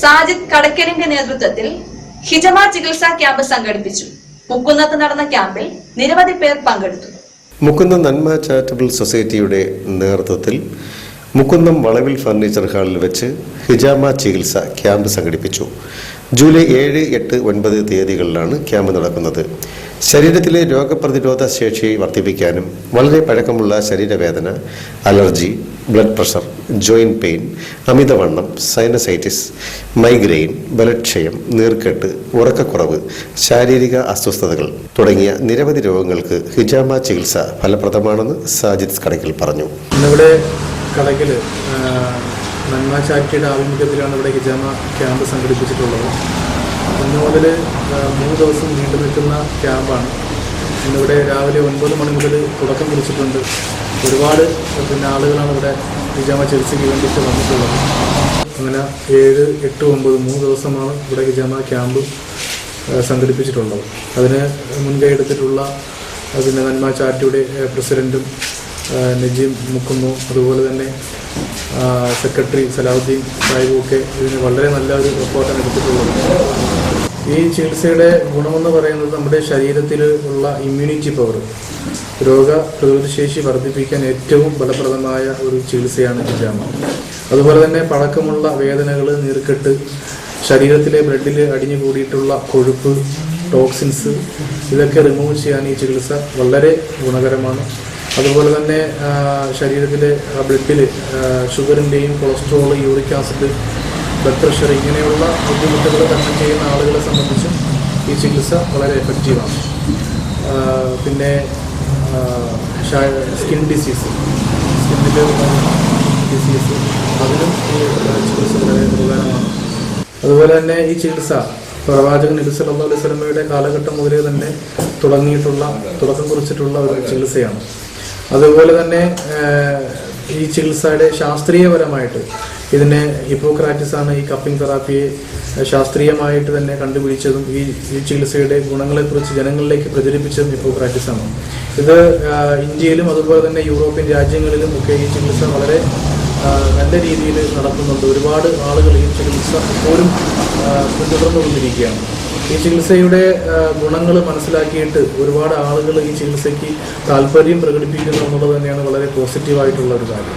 സാജിദ് കടക്കലിന്റെ നേതൃത്വത്തിൽ ഹിജമ ചികിത്സാ ക്യാമ്പ് സംഘടിപ്പിച്ചു. മുക്കുന്നത്ത് നടന്ന ക്യാമ്പിൽ നിരവധി പേർ പങ്കെടുത്തു. മുക്കുന്നം നന്മ ചാരിറ്റബിൾ സൊസൈറ്റിയുടെ നേതൃത്വത്തിൽ മുക്കുന്നം വളവിൽ ഫർണിച്ചർ ഹാളിൽ വെച്ച് ഹിജാമ ചികിത്സ ക്യാമ്പ് സംഘടിപ്പിച്ചു. ജൂലൈ 7, 8, 9 തീയതികളിലാണ് ക്യാമ്പ് നടക്കുന്നത്. ശരീരത്തിലെ രോഗപ്രതിരോധ ശേഷി വർദ്ധിപ്പിക്കാനും വളരെ പഴക്കമുള്ള ശരീരവേദന, allergy, blood pressure, joint pain, അമിതവണ്ണം, സൈനസൈറ്റിസ്, മൈഗ്രെയിൻ, ബലക്ഷയം, നീർക്കെട്ട്, ഉറക്കക്കുറവ്, ശാരീരിക അസ്വസ്ഥതകൾ തുടങ്ങിയ നിരവധി രോഗങ്ങൾക്ക് ഹിജാമ ചികിത്സ ഫലപ്രദമാണെന്ന് സാജിദ് കടക്കൽ പറഞ്ഞു. കടക്കൽ നന്മ ചാരിറ്റിയുടെ ആഭിമുഖ്യത്തിലാണ് ഇവിടെ ഹിജാമ ക്യാമ്പ് സംഘടിപ്പിച്ചിട്ടുള്ളത്. 1 മുതൽ 3 ദിവസം നീണ്ടു നിൽക്കുന്ന ക്യാമ്പാണ്. ഇന്നിവിടെ രാവിലെ 9 മണി മുതൽ തുടക്കം കുറിച്ചിട്ടുണ്ട്. ഒരുപാട് ആളുകളാണ് ഇവിടെ ഹിജാമ ചികിത്സയ്ക്ക് വേണ്ടിയിട്ട് വന്നിട്ടുള്ളത്. അങ്ങനെ 7, 8, 9 3 ദിവസമാണ് ഇവിടെ ഹിജാമ ക്യാമ്പ് സംഘടിപ്പിച്ചിട്ടുള്ളത്. അതിന് മുൻകൈ എടുത്തിട്ടുള്ള നന്മ ചാരിറ്റിയുടെ പ്രസിഡൻറ്റും നജീം മുക്കുന്നു, അതുപോലെ തന്നെ സെക്രട്ടറി സലാഹുദ്ദീൻ സാഹിബും ഒക്കെ ഇതിന് വളരെ നല്ല ഒരു റിപ്പോർട്ടാണ് എടുത്തിട്ടുള്ളത്. ഈ ചികിത്സയുടെ ഗുണമെന്ന് പറയുന്നത് നമ്മുടെ ശരീരത്തിൽ ഉള്ള ഇമ്മ്യൂണിറ്റി പവർ, രോഗപ്രതിരോധശേഷി വർദ്ധിപ്പിക്കാൻ ഏറ്റവും ഫലപ്രദമായ ഒരു ചികിത്സയാണ് ഹിജാമ. അതുപോലെ തന്നെ പഴക്കമുള്ള വേദനകൾ, നീർക്കെട്ട്, ശരീരത്തിലെ ബ്ലഡിൽ അടിഞ്ഞു കൂടിയിട്ടുള്ള കൊഴുപ്പ്, ടോക്സിൻസ് ഇതൊക്കെ റിമൂവ് ചെയ്യാൻ ഈ ചികിത്സ വളരെ ഗുണകരമാണ്. അതുപോലെ തന്നെ ശരീരത്തിലെ ബ്ലഡിൽ ഷുഗറിൻ്റെയും cholesterol, uric acid, blood pressure ഇങ്ങനെയുള്ള ബുദ്ധിമുട്ടുകൾ തരണം ചെയ്യുന്ന ആളുകളെ സംബന്ധിച്ച് ഈ ചികിത്സ വളരെ എഫക്റ്റീവാണ്. പിന്നെ സ്കിൻ ഡിസീസ്, സ്കിന്നിൽ ഡിസീസ് അതിനും ഈ ചികിത്സ വളരെ പ്രധാനമാണ്. അതുപോലെ തന്നെ ഈ ചികിത്സ പ്രവാചകൻ നബി സല്ലല്ലാഹു അലൈഹി വസല്ലമയുടെ കാലഘട്ടം മുതലേ തന്നെ തുടക്കം കുറിച്ചിട്ടുള്ള ഒരു ചികിത്സയാണ്. അതുപോലെ തന്നെ ഈ ചികിത്സയുടെ ശാസ്ത്രീയപരമായിട്ട് ഇതിനെ ഹിപ്പോക്രാറ്റിസ് ആണ് ഈ കപ്പിംഗ് തെറാപ്പിയെ ശാസ്ത്രീയമായിട്ട് തന്നെ കണ്ടുപിടിച്ചതും ഈ ചികിത്സയുടെ ഗുണങ്ങളെക്കുറിച്ച് ജനങ്ങളിലേക്ക് പ്രചരിപ്പിച്ചതും ഹിപ്പോക്രാറ്റിസ് ആണ്. ഇത് ഇന്ത്യയിലും അതുപോലെ തന്നെ യൂറോപ്യൻ രാജ്യങ്ങളിലും ഒക്കെ ഈ ചികിത്സ വളരെ നല്ല രീതിയിൽ നടക്കുന്നുണ്ട്. ഒരുപാട് ആളുകൾ ഈ ചികിത്സ ഇപ്പോഴും പിന്തുടർന്നുകൊണ്ടിരിക്കുകയാണ്. ഈ ചികിത്സയുടെ ഗുണങ്ങൾ മനസ്സിലാക്കിയിട്ട് ഒരുപാട് ആളുകൾ ഈ ചികിത്സയ്ക്ക് താല്പര്യം പ്രകടിപ്പിക്കുന്നു എന്നുള്ളത് തന്നെയാണ് വളരെ പോസിറ്റീവായിട്ടുള്ള ഒരു കാര്യം.